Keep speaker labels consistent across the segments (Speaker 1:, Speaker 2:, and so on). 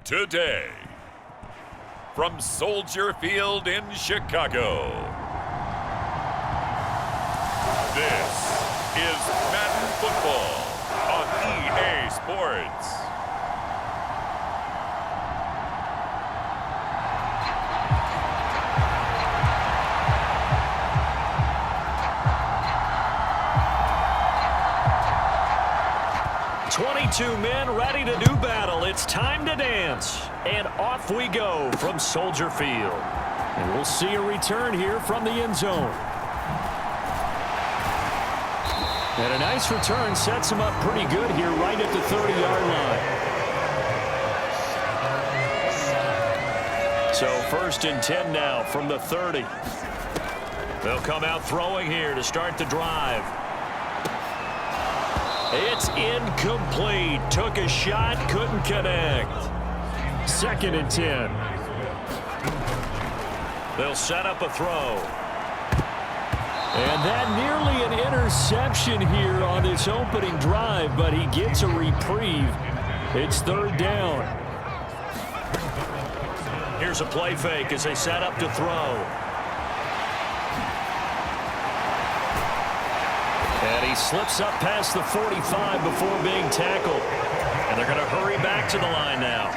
Speaker 1: today. From Soldier Field in Chicago, this is Madden Football on EA Sports.
Speaker 2: Two men ready to do battle. It's time to dance. And off we go from Soldier Field. And we'll see a return here from the end zone. And a nice return sets him up pretty good here right at the 30-yard line. So 1st and 10 now from the 30. They'll come out throwing here to start the drive. It's incomplete. Took a shot, couldn't connect. 2nd and 10. They'll set up a throw. And that nearly an interception here on this opening drive, but he gets a reprieve. It's 3rd down. Here's a play fake as they set up to throw. And he slips up past the 45 before being tackled. And they're going to hurry back to the line now.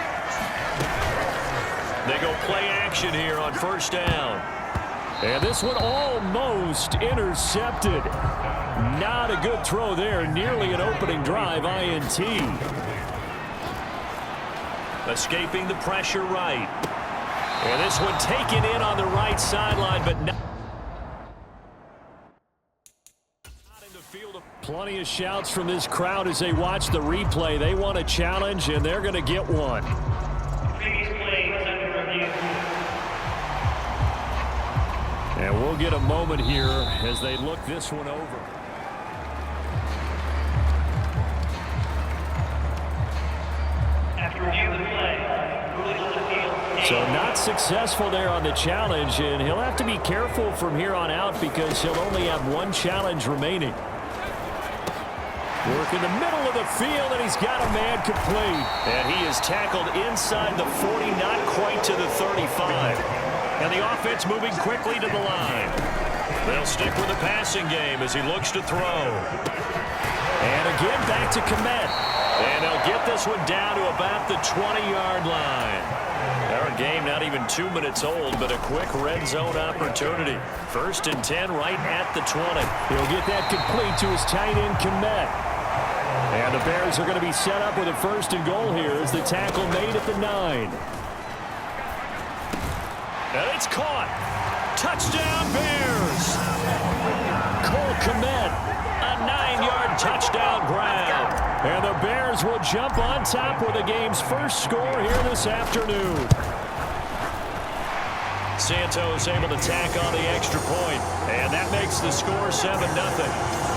Speaker 2: They go play action here on 1st down. And this one almost intercepted. Not a good throw there. Nearly an opening drive INT. Escaping the pressure right. And this one taken in on the right sideline, but not. Plenty of shouts from this crowd as they watch the replay. They want a challenge, and they're going to get one. And we'll get a moment here as they look this one over. So not successful there on the challenge, and he'll have to be careful from here on out because he'll only have one challenge remaining. Work in the middle of the field, and he's got a man complete. And he is tackled inside the 40, not quite to the 35. And the offense moving quickly to the line. They'll stick with the passing game as he looks to throw. And again, back to Komet. And they'll get this one down to about the 20-yard line. Our game not even 2 minutes old, but a quick red zone opportunity. 1st and 10 right at the 20. He'll get that complete to his tight end, Komet. And the Bears are going to be set up with a 1st and goal here as the tackle made at the 9. And it's caught. Touchdown, Bears. Cole Komet, a 9-yard touchdown grab. And the Bears will jump on top with the game's first score here this afternoon. Santos able to tack on the extra point. And that makes the score 7-0.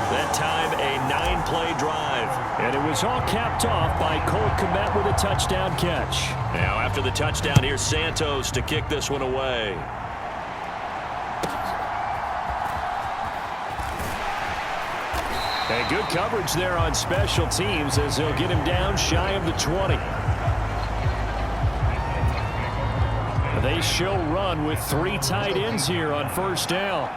Speaker 2: That time, a 9-play drive. And it was all capped off by Cole Komet with a touchdown catch. Now, after the touchdown, here's Santos to kick this one away. And good coverage there on special teams as they'll get him down shy of the 20. They show run with 3 tight ends here on 1st down.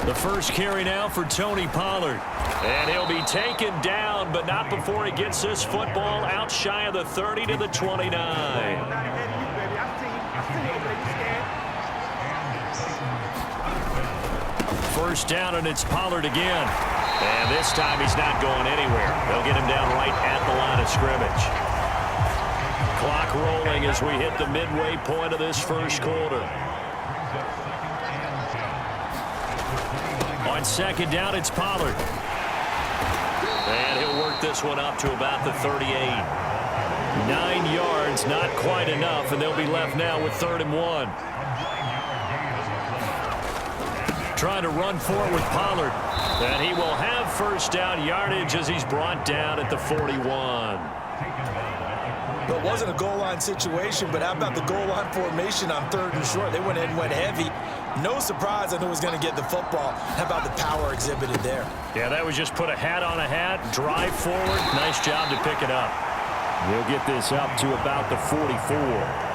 Speaker 2: The first carry now for Tony Pollard. And he'll be taken down, but not before he gets this football out shy of the 30 to the 29. First down, and it's Pollard again. And this time he's not going anywhere. They'll get him down right at the line of scrimmage. Clock rolling as we hit the midway point of this first quarter. On 2nd down, it's Pollard. And he'll work this one up to about the 38. 9 yards, not quite enough, and they'll be left now with 3rd and 1. Trying to run forward with Pollard. And he will have 1st down yardage as he's brought down at the 41.
Speaker 3: It wasn't a goal line situation, but how about the goal line formation on 3rd and short? They went in and went heavy
Speaker 4: No surprise I knew he was going to get the football. How about the power exhibited there?
Speaker 2: Yeah, that was just put a hat on a hat, drive forward. Nice job to pick it up. He'll get this up to about the 44.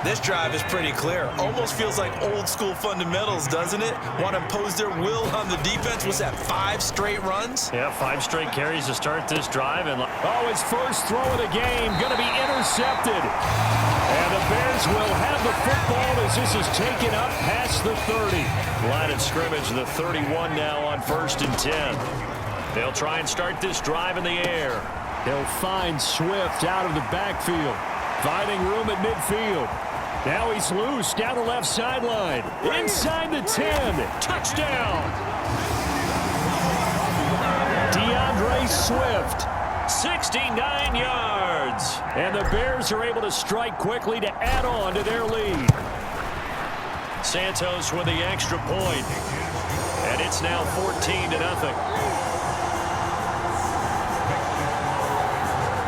Speaker 4: This drive is pretty clear. Almost feels like old school fundamentals, doesn't it? Want to impose their will on the defense. Was that 5 straight runs?
Speaker 2: Yeah, 5 straight carries to start this drive. And oh, his first throw of the game going to be intercepted. And the Bears will have the football as this is taken up past the 30. Line of scrimmage, the 31 now on 1st and 10. They'll try and start this drive in the air. They'll find Swift out of the backfield, finding room at midfield. Now he's loose down the left sideline. Inside the 10. Touchdown. DeAndre Swift. 69 yards. And the Bears are able to strike quickly to add on to their lead. Santos with the extra point. And it's now 14-0.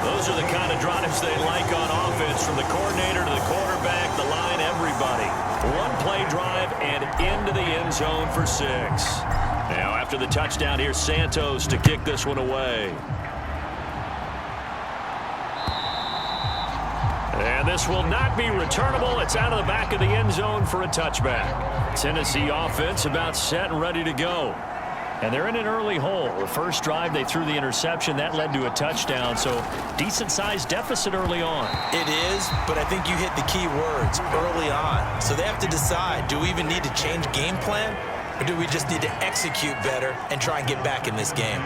Speaker 2: Those are the kind of drives they like on offense, from the coordinator to the quarterback, the line, everybody. 1-play drive and into the end zone for 6. Now after the touchdown, here's Santos to kick this one away. And this will not be returnable. It's out of the back of the end zone for a touchback. Tennessee offense about set and ready to go. And they're in an early hole. The first drive, they threw the interception. That led to a touchdown, so decent-sized deficit early on.
Speaker 4: It is, but I think you hit the key words, early on. So they have to decide, do we even need to change game plan, or do we just need to execute better and try and get back in this game?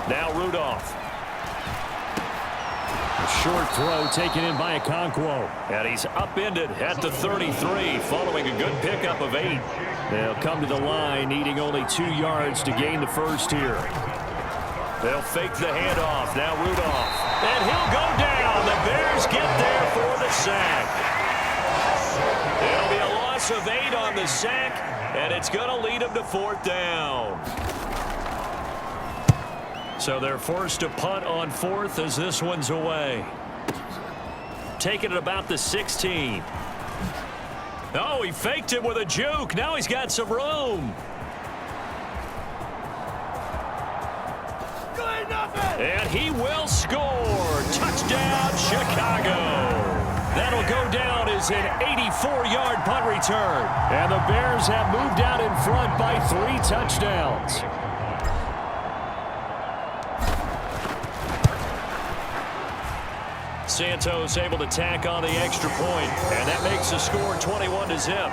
Speaker 2: Now Rudolph. Short throw taken in by Okonkwo. And he's upended at the 33 following a good pickup of 8. They'll come to the line needing only 2 yards to gain the first here. They'll fake the handoff. Now Rudolph. And he'll go down. The Bears get there for the sack. It'll be a loss of 8 on the sack, and it's going to lead them to 4th down. So they're forced to punt on 4th as this one's away. Taking it about the 16. Oh, he faked it with a juke. Now he's got some room. And he will score. Touchdown, Chicago. That'll go down as an 84-yard punt return. And the Bears have moved out in front by 3 touchdowns. Santos able to tack on the extra point, and that makes the score 21-0.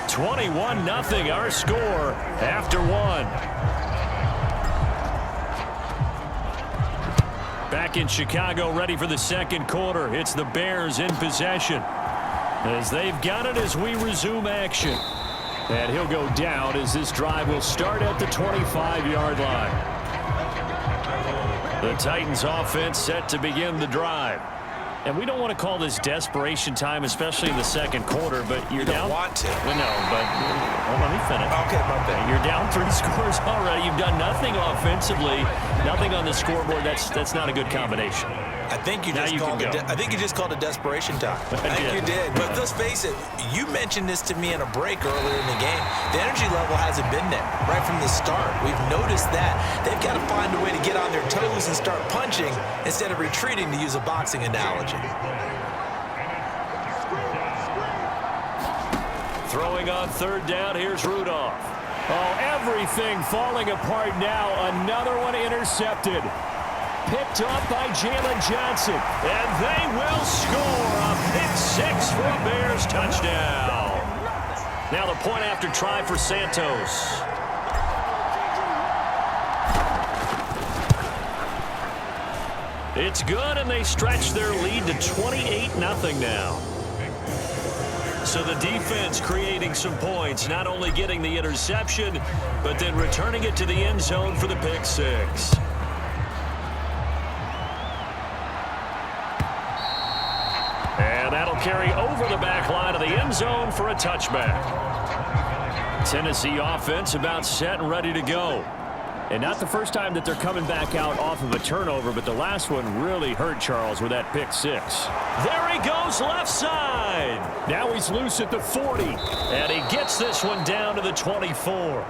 Speaker 2: 21-0, our score after 1. Back in Chicago, ready for the second quarter. It's the Bears in possession, as they've got it as we resume action. And he'll go down as this drive will start at the 25-yard line. The Titans offense set to begin the drive. And we don't want to call this desperation time, especially in the second quarter, but you're down.
Speaker 4: You don't want to.
Speaker 2: Well, no, but well, let me finish.
Speaker 4: Okay, my bad.
Speaker 2: You're down 3 scores already. You've done nothing offensively, nothing on the scoreboard. That's not a good combination.
Speaker 4: I think you just called it desperation time. I think you did. But let's face it, you mentioned this to me in a break earlier in the game. The energy level hasn't been there right from the start. We've noticed that. They've got to find a way to get on their toes and start punching instead of retreating, to use a boxing analogy.
Speaker 2: Throwing on 3rd down, here's Rudolph. Oh, everything falling apart now. Another one intercepted. Picked up by Jalen Johnson. And they will score a pick-6 for a Bears touchdown. Now the point after try for Santos. It's good, and they stretch their lead to 28-0 now. So the defense creating some points, not only getting the interception, but then returning it to the end zone for the pick-6. And that'll carry over the back line of the end zone for a touchback. Tennessee offense about set and ready to go. And not the first time that they're coming back out off of a turnover, but the last one really hurt Charles with that pick six. There he goes left side. Now he's loose at the 40. And he gets this one down to the 24.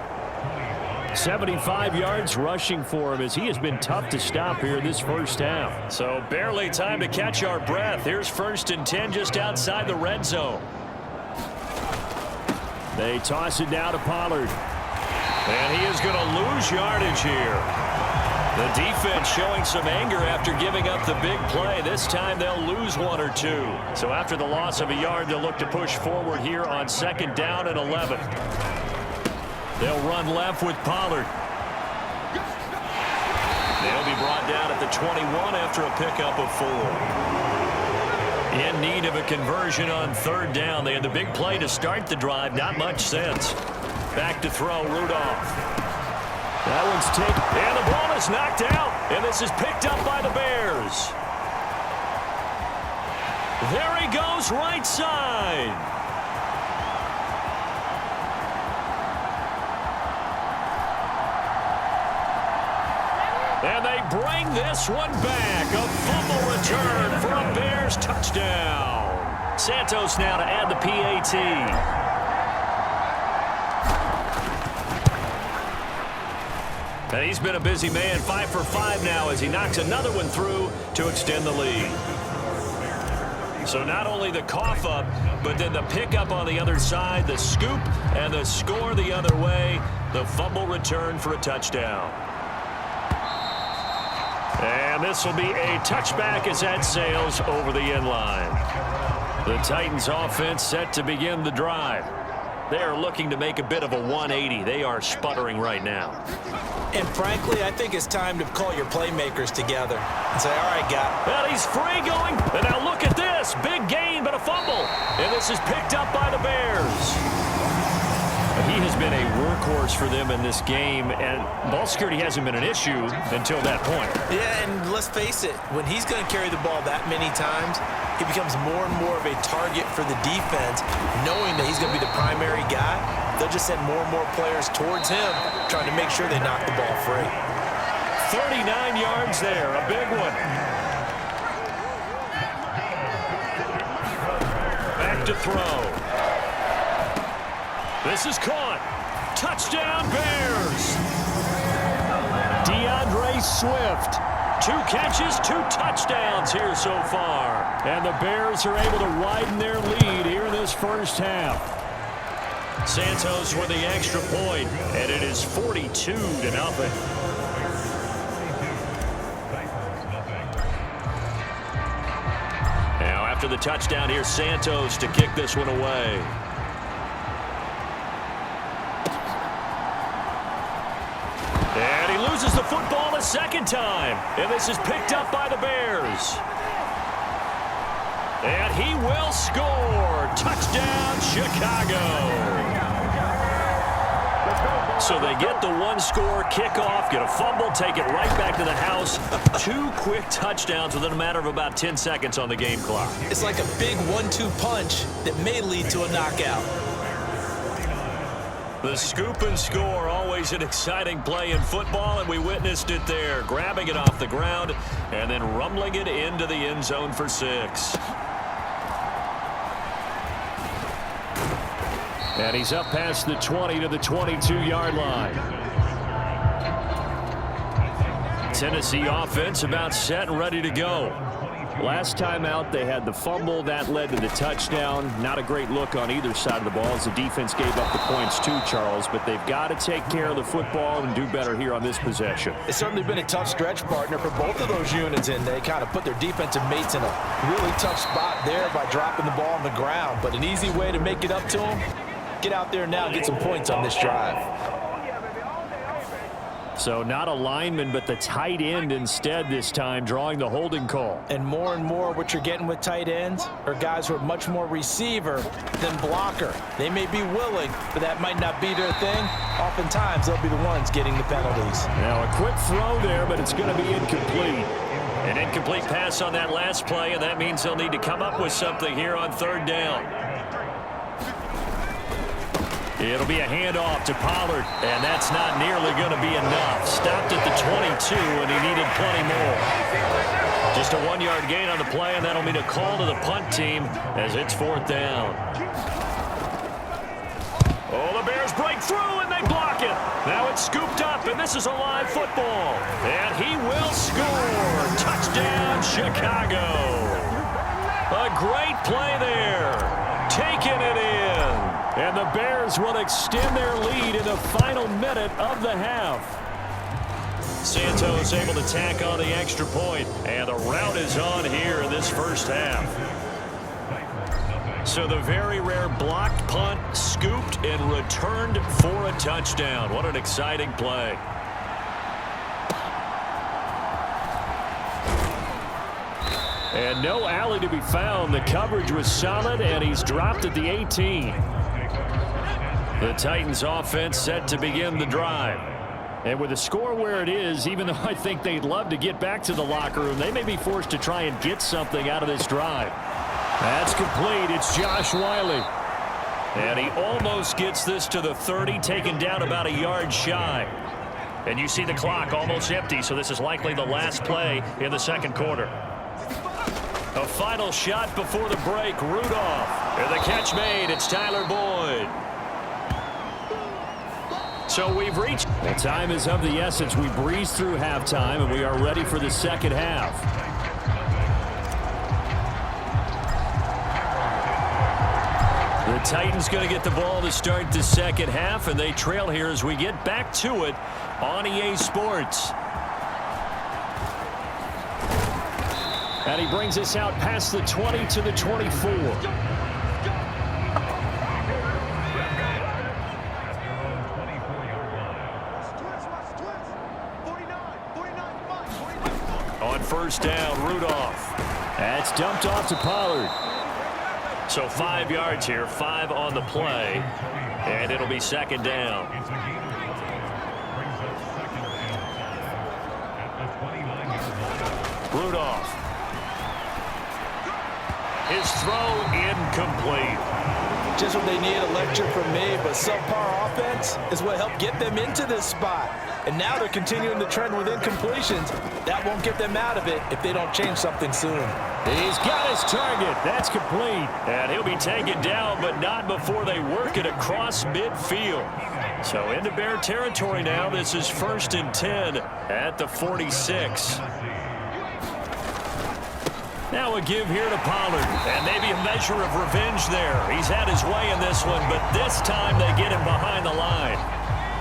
Speaker 2: 75 yards rushing for him as he has been tough to stop here this first half. So barely time to catch our breath. Here's 1st and 10 just outside the red zone. They toss it now to Pollard. And he is going to lose yardage here. The defense showing some anger after giving up the big play. This time they'll lose 1 or 2. So after the loss of a yard, they'll look to push forward here on 2nd down and 11. They'll run left with Pollard. They'll be brought down at the 21 after a pickup of 4. In need of a conversion on 3rd down. They had the big play to start the drive. Not much sense. Back to throw, Rudolph. That one's taken, and the ball is knocked out, and this is picked up by the Bears. There he goes, right side. And they bring this one back. A fumble return for a Bears touchdown. Santos now to add the PAT. And he's been a busy man, 5 for 5 now as he knocks another one through to extend the lead. So not only the cough up, but then the pickup on the other side, the scoop, and the score the other way. The fumble return for a touchdown. And this will be a touchback as that sails over the end line. The Titans offense set to begin the drive. They are looking to make a bit of a 180. They are sputtering right now.
Speaker 4: And frankly, I think it's time to call your playmakers together and say, all right, guy.
Speaker 2: Well, he's free going. And now look at this. Big gain, but a fumble. And this is picked up by the Bears. He has been a workhorse for them in this game, and ball security hasn't been an issue until that point.
Speaker 4: Yeah, and let's face it, when he's going to carry the ball that many times, he becomes more and more of a target for the defense, knowing that he's going to be the primary guy. They'll just send more and more players towards him, trying to make sure they knock the ball free.
Speaker 2: 39 yards there, a big one. Back to throw. This is caught. Touchdown, Bears. DeAndre Swift. 2 catches, 2 touchdowns here so far. And the Bears are able to widen their lead here in this first half. Santos with the extra point, and it is 42-0. Now after the touchdown, here's Santos to kick this one away. And he loses the football a second time. And this is picked up by the Bears. And he will score. Touchdown, Chicago. So they get the 1-score kickoff, get a fumble, take it right back to the house. 2 quick touchdowns within a matter of about 10 seconds on the game clock.
Speaker 4: It's like a big 1-2 punch that may lead to a knockout.
Speaker 2: The scoop and score, always an exciting play in football, and we witnessed it there. Grabbing it off the ground and then rumbling it into the end zone for 6. And he's up past the 20 to the 22-yard line. Tennessee offense about set and ready to go. Last time out, they had the fumble. That led to the touchdown. Not a great look on either side of the ball as the defense gave up the points too, Charles. But they've got to take care of the football and do better here on this possession.
Speaker 4: It's certainly been a tough stretch, partner, for both of those units, and they kind of put their defensive mates in a really tough spot there by dropping the ball on the ground. But an easy way to make it up to them, get out there now and get some points on this drive.
Speaker 2: So not a lineman, but the tight end instead this time, drawing the holding call.
Speaker 4: And more what you're getting with tight ends are guys who are much more receiver than blocker. They may be willing, but that might not be their thing. Oftentimes, they'll be the ones getting the penalties.
Speaker 2: Now a quick throw there, but it's going to be incomplete. An incomplete pass on that last play, and that means they'll need to come up with something here on 3rd down. It'll be a handoff to Pollard, and that's not nearly going to be enough. Stopped at the 22, and he needed plenty more. Just a 1-yard gain on the play, and that'll mean a call to the punt team as it's 4th down. Oh, the Bears break through, and they block it. Now it's scooped up, and this is a live football. And he will score. Touchdown, Chicago. A great play there. Taking it in. And the Bears will extend their lead in the final minute of the half. Santos able to tack on the extra point, and the route is on here in this first half. So the very rare blocked punt, scooped and returned for a touchdown. What an exciting play. And no alley to be found. The coverage was solid, and he's dropped at the 18. The Titans offense set to begin the drive. And with the score where it is, even though I think they'd love to get back to the locker room, they may be forced to try and get something out of this drive. That's complete. It's Josh Wiley. And he almost gets this to the 30, taken down about a yard shy. And you see the clock almost empty, so this is likely the last play in the second quarter. A final shot before the break. Rudolph. And the catch made. It's Tyler Boyd. So we've reached. The time is of the essence. We breeze through halftime, and we are ready for the second half. The Titans going to get the ball to start the second half, and they trail here as we get back to it on EA Sports. And he brings us out past the 20 to the 24. On first down, Rudolph. That's dumped off to Pollard. So 5 yards here, 5 on the play, and it'll be second down. Rudolph. His throw incomplete.
Speaker 4: Just what they need, a lecture from me, but subpar offense is what helped get them into this spot. And now they're continuing the trend with incompletions. That won't get them out of it if they don't change something soon.
Speaker 2: He's got his target. That's complete. And he'll be taken down, but not before they work it across midfield. So into Bear territory now. This is 1st and 10 at the 46. Now a give here to Pollard, and maybe a measure of revenge there. He's had his way in this one, but this time they get him behind the line.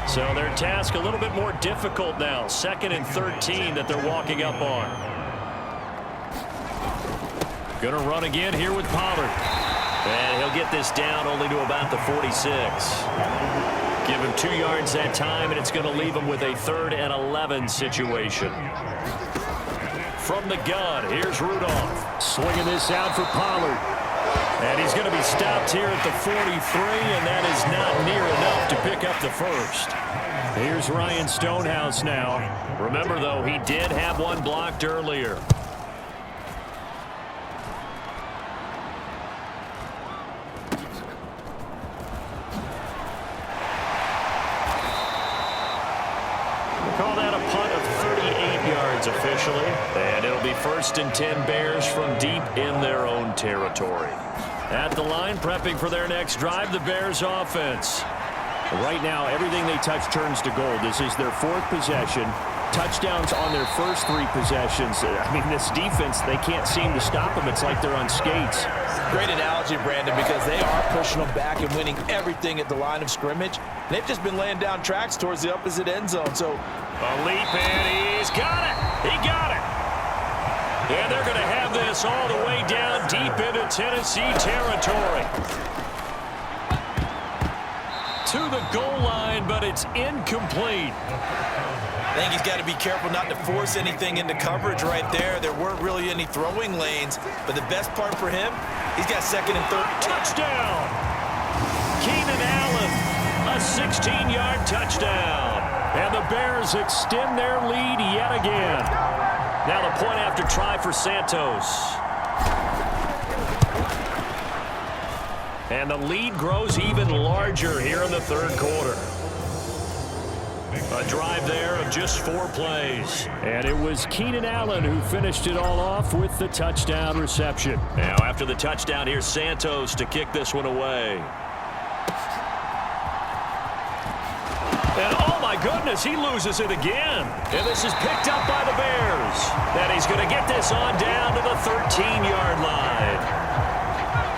Speaker 2: So their task a little bit more difficult now. 2nd and 13 that they're walking up on. Gonna run again here with Pollard. And he'll get this down only to about the 46. Give him 2 yards that time, and it's going to leave him with a 3rd and 11 situation. From the gun, here's Rudolph. Swinging this out for Pollard. And he's going to be stopped here at the 43, and that is not near enough to pick up the first. Here's Ryan Stonehouse now. Remember, though, he did have one blocked earlier. Call that a punt of 38 yards officially. And it'll be 1st and 10 Bears from deep in their own territory. At the line, prepping for their next drive, the Bears offense. Right now, everything they touch turns to gold. This is their 4th possession. Touchdowns on their first 3 possessions. I mean, this defense, they can't seem to stop them. It's like they're on skates.
Speaker 4: Great analogy, Brandon, because they are pushing them back and winning everything at the line of scrimmage. They've just been laying down tracks towards the opposite end zone. So
Speaker 2: a leap, and he's got it. He got it. And they're going to have this all the way down deep into Tennessee territory. To the goal line, but it's incomplete.
Speaker 4: I think he's got to be careful not to force anything into coverage right there. There weren't really any throwing lanes, but the best part for him, he's got 2nd and 3rd.
Speaker 2: Touchdown! Keenan Allen, a 16-yard touchdown. And the Bears extend their lead yet again. Now the point after try for Santos. And the lead grows even larger here in the third quarter. A drive there of just 4 plays.
Speaker 3: And it was Keenan Allen who finished it all off with the touchdown reception.
Speaker 2: Now after the touchdown, here's Santos to kick this one away. And oh my goodness, he loses it again. And this is picked up by the Bears. And he's going to get this on down to the 13-yard line.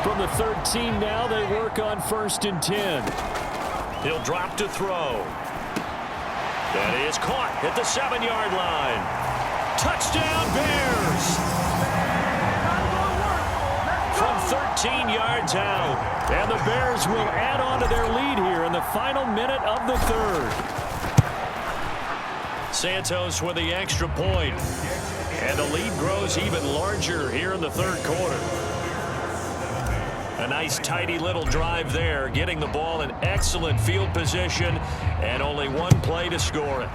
Speaker 3: From the 13 now, they work on 1st and 10.
Speaker 2: He'll drop to throw. That is caught at the 7-yard line. Touchdown, Bears! From 13 yards out. And the Bears will add on to their lead here in the final minute of the third. Santos with the extra point. And the lead grows even larger here in the third quarter. A nice tidy little drive there, getting the ball in excellent field position and only 1 play to score it.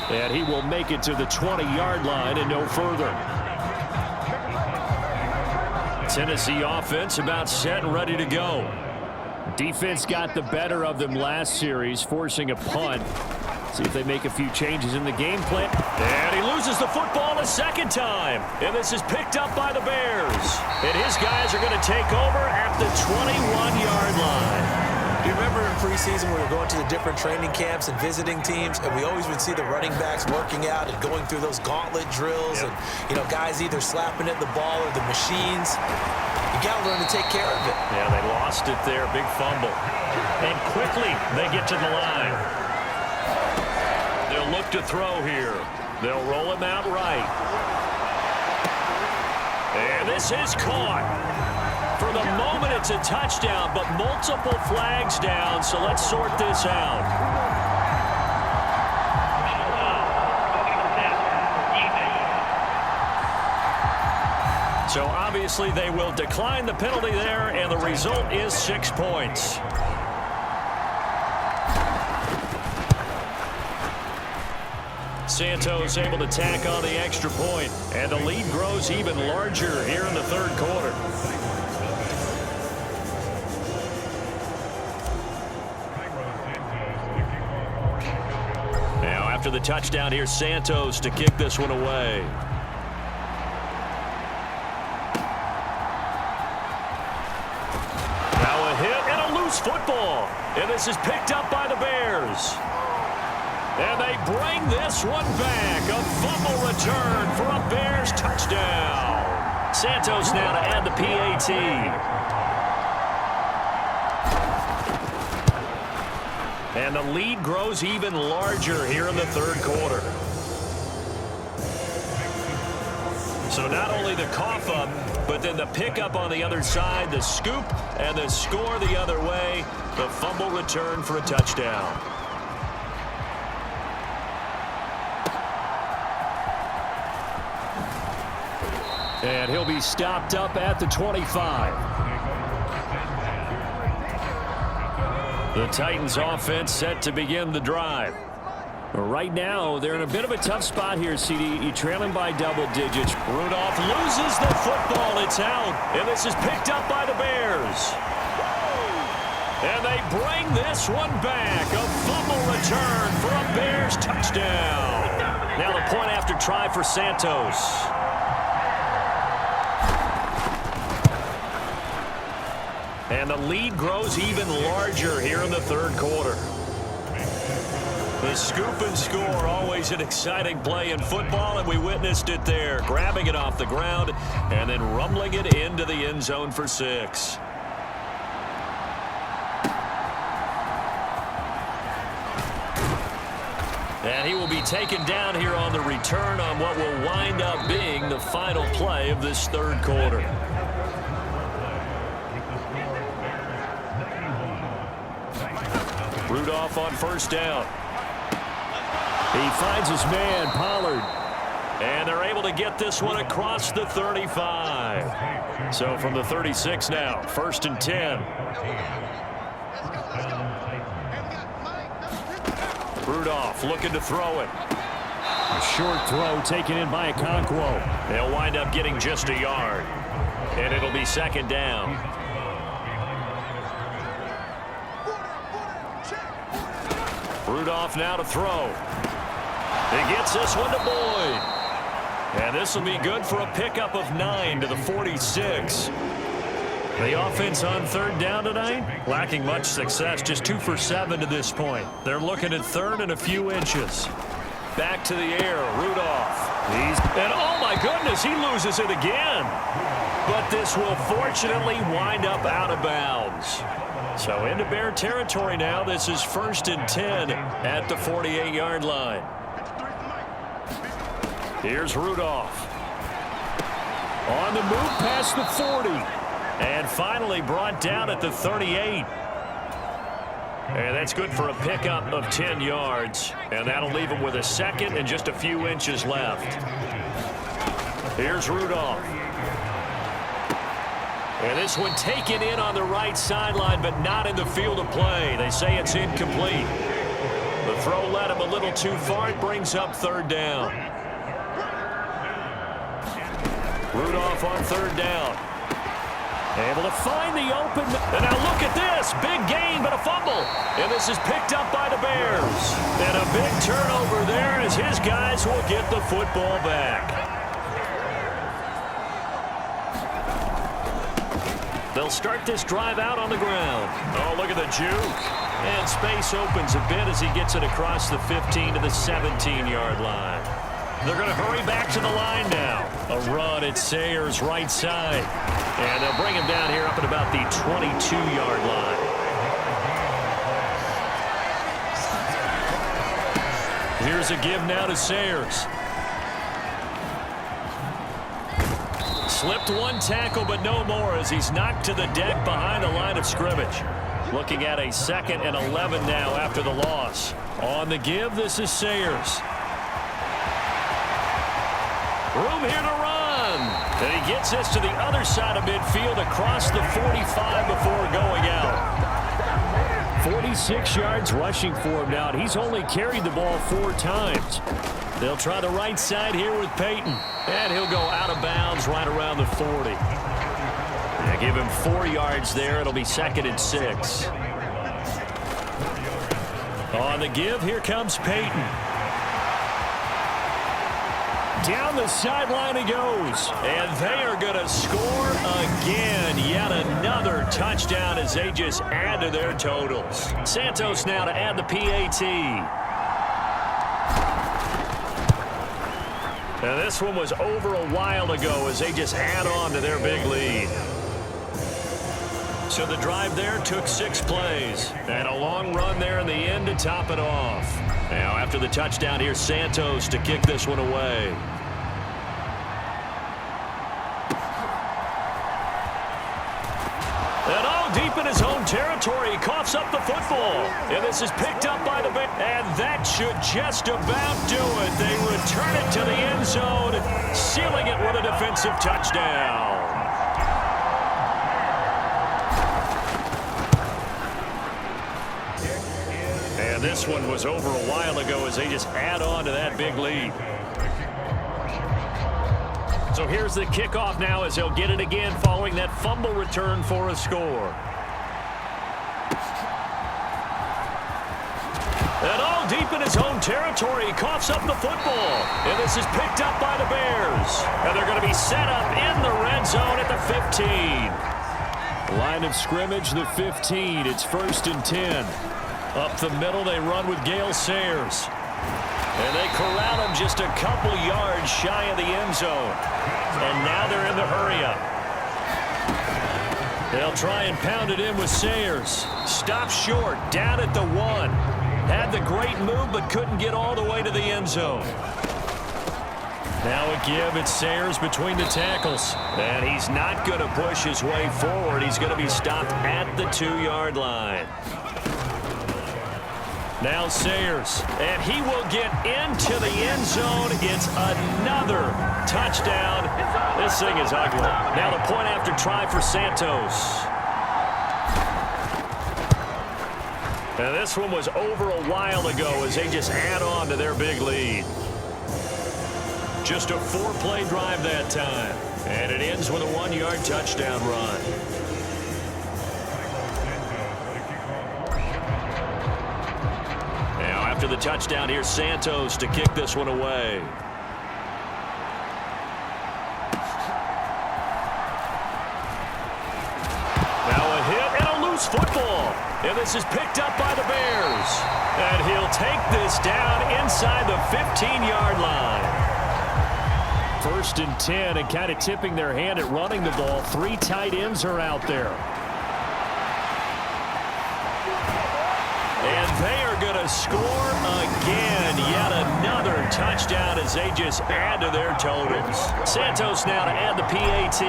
Speaker 3: And he will make it to the 20-yard line and no further. Tennessee offense about set and ready to go. Defense got the better of them last series, forcing a punt. See if they make a few changes in the game plan.
Speaker 2: And he loses the football a second time. And this is picked up by the Bears. And his guys are going to take over at the 21-yard line.
Speaker 4: Do you remember in preseason we were going to the different training camps and visiting teams, and we always would see the running backs working out and going through those gauntlet drills, and guys either slapping at the ball or the machines. You got to learn to take care of it.
Speaker 2: Yeah, they lost it there. Big fumble. And quickly they get to the line. They'll look to throw here. They'll roll him out right. And this is caught. For the moment, it's a touchdown, but multiple flags down, so let's sort this out. So obviously they will decline the penalty there, and the result is 6 points. Santos able to tack on the extra point, and the lead grows even larger here in the third quarter. Now after the touchdown, here's Santos to kick this one away. Now a hit and a loose football, and this is picked up by the Bears. And they bring this one back. A fumble return for a Bears touchdown. Santos now to add the PAT. And the lead grows even larger here in the third quarter. So not only the cough up, but then the pickup on the other side, the scoop, and the score the other way. The fumble return for a touchdown.
Speaker 3: And he'll be stopped up at the 25. The Titans offense set to begin the drive. Right now, they're in a bit of a tough spot here, CD. You're trailing by double digits.
Speaker 2: Rudolph loses the football. It's out. And this is picked up by the Bears. And they bring this one back. A fumble return for a Bears touchdown. Now the point after try for Santos. And the lead grows even larger here in the third quarter. The scoop and score, always an exciting play in football, and we witnessed it there. Grabbing it off the ground and then rumbling it into the end zone for 6. And he will be taken down here on the return on what will wind up being the final play of this third quarter. Rudolph on first down.
Speaker 3: He finds his man, Pollard.
Speaker 2: And they're able to get this one across the 35. So from the 36 now, 1st and 10. Rudolph looking to throw it.
Speaker 3: A short throw taken in by Okonkwo.
Speaker 2: They'll wind up getting just a yard. And it'll be second down. Rudolph now to throw. He gets this one to Boyd. And this will be good for a pickup of 9 to the 46. The offense on third down tonight, lacking much success, just 2 for 7 to this point. They're looking at third and a few inches. Back to the air, Rudolph. And oh my goodness, he loses it again. But this will fortunately wind up out of bounds. So into Bear territory now. This is 1st and 10 at the 48-yard line. Here's Rudolph. On the move past the 40. And finally brought down at the 38. And that's good for a pickup of 10 yards. And that'll leave him with a second and just a few inches left. Here's Rudolph. And this one taken in on the right sideline, but not in the field of play. They say it's incomplete. The throw led him a little too far. It brings up third down. Rudolph on third down. Able to find the open. And now look at this. Big gain, but a fumble. And this is picked up by the Bears. And a big turnover there as his guys will get the football back. They'll start this drive out on the ground. Oh, look at the juke. And space opens a bit as he gets it across the 15 to the 17-yard line. They're going to hurry back to the line now. A run at Sayers' right side. And they'll bring him down here up at about the 22-yard line. Here's a give now to Sayers. Slipped one tackle, but no more as he's knocked to the deck behind the line of scrimmage. Looking at a 2nd and 11 now after the loss. On the give, this is Sayers. Room here to run. And he gets this to the other side of midfield across the 45 before going out.
Speaker 3: 46 yards rushing for him now. He's only carried the ball 4 times.
Speaker 2: They'll try the right side here with Payton. And he'll go out of bounds right around the 40. They give him 4 yards there. It'll be 2nd and 6. On the give, here comes Payton.
Speaker 3: Down the sideline he goes.
Speaker 2: And they are going to score again. Yet another touchdown as they just add to their totals. Santos now to add the PAT. Now this one was over a while ago as they just add on to their big lead. So the drive there took 6 plays. And a long run there in the end to top it off. Now after the touchdown, here's Santos to kick this one away. And all deep in his own territory, he coughs up the football. And this is picked up by the Bears. And that should just about do it. They return it to the end zone, sealing it with a defensive touchdown. And this one was over a while ago as they just add on to that big lead. So here's the kickoff now as they'll get it again following that fumble return for a score. And all deep in his own territory, he coughs up the football. And this is picked up by the Bears. And they're going to be set up in the red zone at the 15.
Speaker 3: Line of scrimmage, the 15. It's 1st and 10.
Speaker 2: Up the middle, they run with Gale Sayers. And they corral him just a couple yards shy of the end zone. And now they're in the hurry-up. They'll try and pound it in with Sayers. Stop short, down at the 1. Had the great move, but couldn't get all the way to the end zone. Now a give, it's Sayers between the tackles. And he's not going to push his way forward. He's going to be stopped at the 2-yard line. Now Sayers, and he will get into the end zone. It's another touchdown. This thing is ugly. Now the point after try for Santos. And this one was over a while ago as they just add on to their big lead. Just a 4-play drive that time. And it ends with a 1-yard touchdown run. Now after the touchdown, here's Santos to kick this one away. Now a hit and a loose football. And this is picked up by the Bears. And he'll take this down inside the 15-yard line. 1st and 10, and kind of tipping their hand at running the ball. 3 tight ends are out there. And they are going to score again. Yet another touchdown as they just add to their totals. Santos now to add the PAT.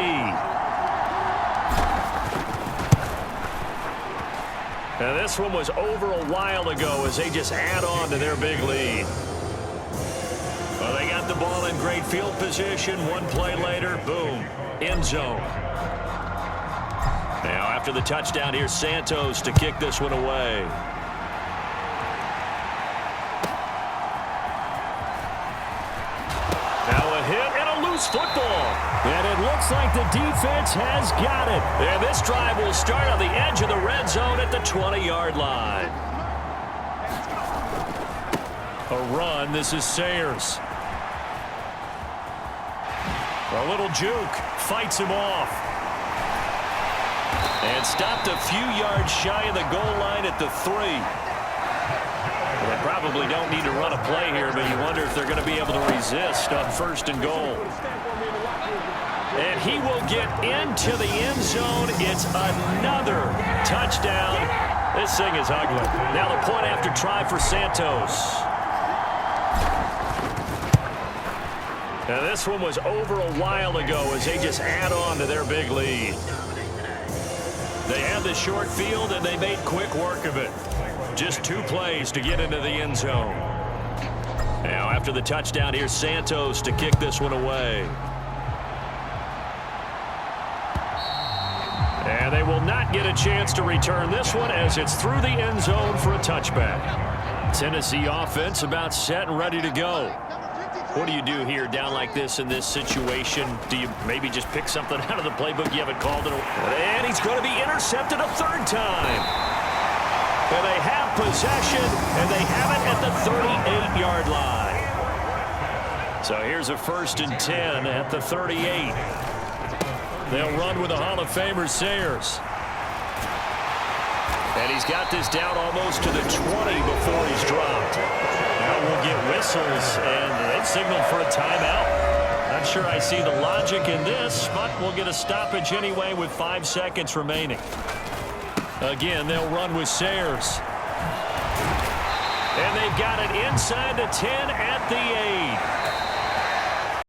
Speaker 2: Now this one was over a while ago as they just add on to their big lead. Well, they got the ball in great field position. 1 play later, boom, end zone. Now after the touchdown, here's Santos to kick this one away. Now a hit and a loose football. And it looks like the defense has got it. And this drive will start on the edge of the red zone at the 20-yard line. A run. This is Sayers. A little juke. Fights him off. And stopped a few yards shy of the goal line at the 3. Well, they probably don't need to run a play here, but you wonder if they're going to be able to resist on 1st and goal. And he will get into the end zone. It's another touchdown. This thing is ugly. Now the point after try for Santos. Now this one was over a while ago as they just add on to their big lead. They had the short field and they made quick work of it. Just 2 plays to get into the end zone. Now after the touchdown, here's Santos to kick this one away. And they will not get a chance to return this one as it's through the end zone for a touchback. Tennessee offense about set and ready to go. What do you do here down like this in this situation? Do you maybe just pick something out of the playbook you haven't called it? And he's going to be intercepted a 3rd time. And they have possession, and they have it at the 38-yard line. So here's a 1st and 10 at the 38. They'll run with the Hall of Famer Sayers. And he's got this down almost to the 20 before he's dropped. Now we'll get whistles, and they've signaled for a timeout. Not sure I see the logic in this, but we'll get a stoppage anyway with 5 seconds remaining. Again, they'll run with Sayers. And they've got it inside the 10 at the 8.